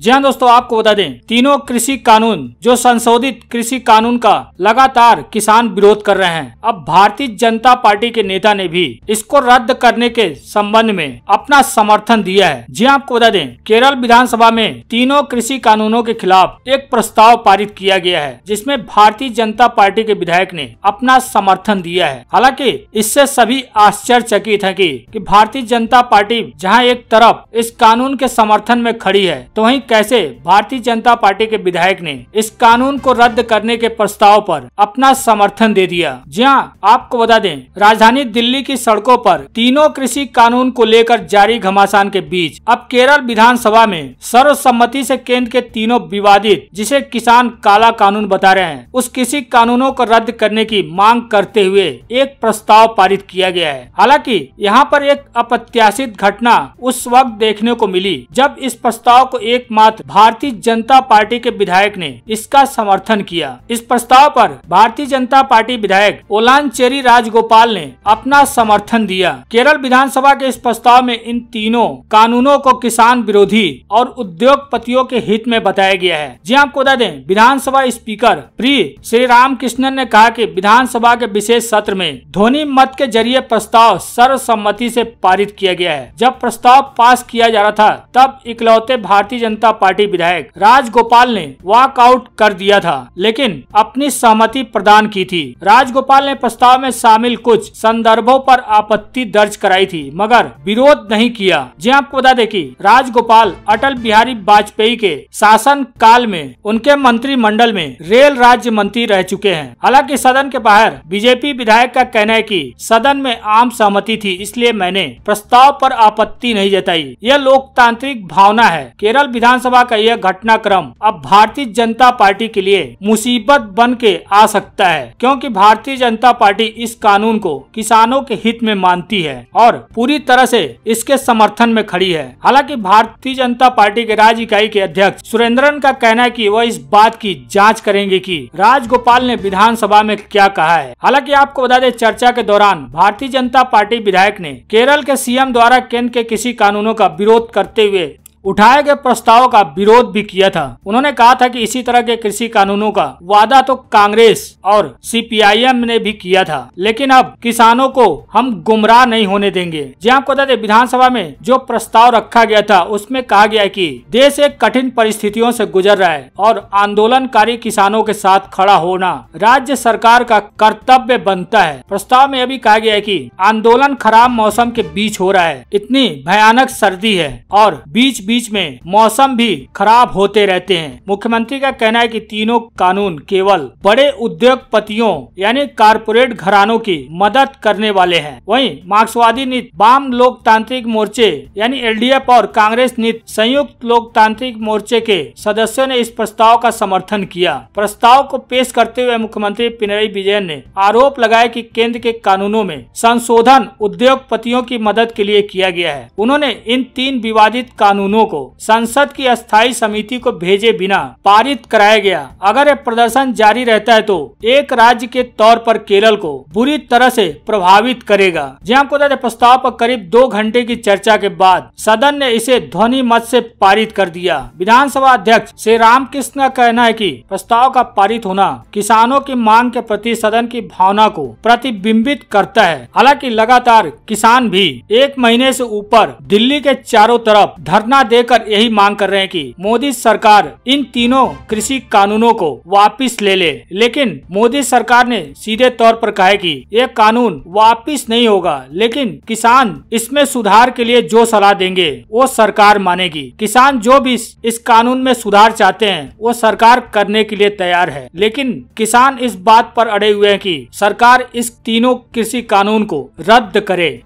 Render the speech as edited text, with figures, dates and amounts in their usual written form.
जी हाँ दोस्तों, आपको बता दें तीनों कृषि कानून जो संशोधित कृषि कानून का लगातार किसान विरोध कर रहे हैं। अब भारतीय जनता पार्टी के नेता ने भी इसको रद्द करने के संबंध में अपना समर्थन दिया है। जी हाँ, आपको बता दें केरल विधानसभा में तीनों कृषि कानूनों के खिलाफ एक प्रस्ताव पारित किया गया है, जिसमें भारतीय जनता पार्टी के विधायक ने अपना समर्थन दिया है। हालांकि इससे सभी आश्चर्यचकित हैं कि भारतीय जनता पार्टी जहां एक तरफ इस कानून के समर्थन में खड़ी है, तो वहीं कैसे भारतीय जनता पार्टी के विधायक ने इस कानून को रद्द करने के प्रस्ताव पर अपना समर्थन दे दिया। जी हाँ, आपको बता दें राजधानी दिल्ली की सड़कों पर तीनों कृषि कानून को लेकर जारी घमासान के बीच अब केरल विधानसभा में सर्वसम्मति से केंद्र के तीनों विवादित, जिसे किसान काला कानून बता रहे हैं, उस कृषि कानूनों को रद्द करने की मांग करते हुए एक प्रस्ताव पारित किया गया है। हालांकि यहाँ पर एक अप्रत्याशित घटना उस वक्त देखने को मिली जब इस प्रस्ताव को एकमात्र भारतीय जनता पार्टी के विधायक ने इसका समर्थन किया। इस प्रस्ताव पर भारतीय जनता पार्टी विधायक ओलांचेरी राजगोपाल ने अपना समर्थन दिया। केरल विधानसभा के इस प्रस्ताव में इन तीनों कानूनों को किसान विरोधी और उद्योगपतियों के हित में बताया गया है। जी आपको बता दें विधानसभा स्पीकर प्री श्री रामकृष्णन ने कहा कि विधानसभा के विशेष सत्र में ध्वनि मत के जरिए प्रस्ताव सर्वसम्मति से पारित किया गया है। जब प्रस्ताव पास किया जा रहा था तब इकलौते भारतीय जनता पार्टी विधायक राजगोपाल ने वॉकआउट कर दिया था, लेकिन अपनी सहमति प्रदान की थी। राजगोपाल ने प्रस्ताव में शामिल कुछ संदर्भों पर आपत्ति दर्ज कराई थी, मगर विरोध नहीं किया। जी आपको बता दें कि राजगोपाल अटल बिहारी वाजपेयी के शासन काल में उनके मंत्रिमंडल में रेल राज्य मंत्री रह चुके हैं। हालांकि सदन के बाहर बीजेपी विधायक का कहना है कि सदन में आम सहमति थी, इसलिए मैंने प्रस्ताव पर आपत्ति नहीं जताई। यह लोकतांत्रिक भावना है। केरल विधानसभा का यह घटनाक्रम अब भारतीय जनता पार्टी के लिए मुसीबत बन के आ सकता है, क्योंकि भारतीय जनता पार्टी इस कानून को किसानों के हित में मानती है और पूरी तरह से इसके समर्थन में खड़ी है। हालांकि भारतीय जनता पार्टी के राज्य इकाई के अध्यक्ष सुरेंद्रन का कहना है कि वह इस बात की जांच करेंगे कि राजगोपाल ने विधानसभा में क्या कहा है। हालांकि आपको बता दें चर्चा के दौरान भारतीय जनता पार्टी विधायक ने केरल के सीएम द्वारा केंद्र के कृषि कानूनों का विरोध करते हुए उठाए गए प्रस्ताव का विरोध भी किया था। उन्होंने कहा था कि इसी तरह के कृषि कानूनों का वादा तो कांग्रेस और सीपीआईएम ने भी किया था, लेकिन अब किसानों को हम गुमराह नहीं होने देंगे। जी आपको बता दें विधानसभा में जो प्रस्ताव रखा गया था उसमें कहा गया कि देश एक कठिन परिस्थितियों से गुजर रहा है और आंदोलनकारी किसानों के साथ खड़ा होना राज्य सरकार का कर्तव्य बनता है। प्रस्ताव में यह भी कहा गया है कि आंदोलन खराब मौसम के बीच हो रहा है, इतनी भयानक सर्दी है और बीच में मौसम भी खराब होते रहते हैं। मुख्यमंत्री का कहना है कि तीनों कानून केवल बड़े उद्योगपतियों यानी कारपोरेट घरानों की मदद करने वाले हैं। वहीं मार्क्सवादी नीति, वाम लोकतांत्रिक मोर्चे यानी एलडीएफ और कांग्रेस नीति संयुक्त लोकतांत्रिक मोर्चे के सदस्यों ने इस प्रस्ताव का समर्थन किया। प्रस्ताव को पेश करते हुए मुख्यमंत्री पिनरई विजयन ने आरोप लगाया कि केंद्र के कानूनों में संशोधन उद्योगपतियों की मदद के लिए किया गया है। उन्होंने इन तीन विवादित कानूनों को संसद की अस्थायी समिति को भेजे बिना पारित कराया गया। अगर यह प्रदर्शन जारी रहता है तो एक राज्य के तौर पर केरल को बुरी तरह से प्रभावित करेगा। जी आपको बता दें प्रस्ताव पर करीब 2 घंटे की चर्चा के बाद सदन ने इसे ध्वनि मत से पारित कर दिया। विधानसभा अध्यक्ष श्री रामकृष्ण का कहना है कि प्रस्ताव का पारित होना किसानों की मांग के प्रति सदन की भावना को प्रतिबिंबित करता है। हालांकि लगातार किसान भी 1 महीने से ऊपर दिल्ली के चारों तरफ धरना देकर यही मांग कर रहे हैं कि मोदी सरकार इन तीनों कृषि कानूनों को वापस ले ले, लेकिन मोदी सरकार ने सीधे तौर पर कहा है कि यह कानून वापस नहीं होगा, लेकिन किसान इसमें सुधार के लिए जो सलाह देंगे वो सरकार मानेगी। किसान जो भी इस कानून में सुधार चाहते हैं वो सरकार करने के लिए तैयार है, लेकिन किसान इस बात पर अड़े हुए हैं कि सरकार इस तीनों कृषि कानून को रद्द करे।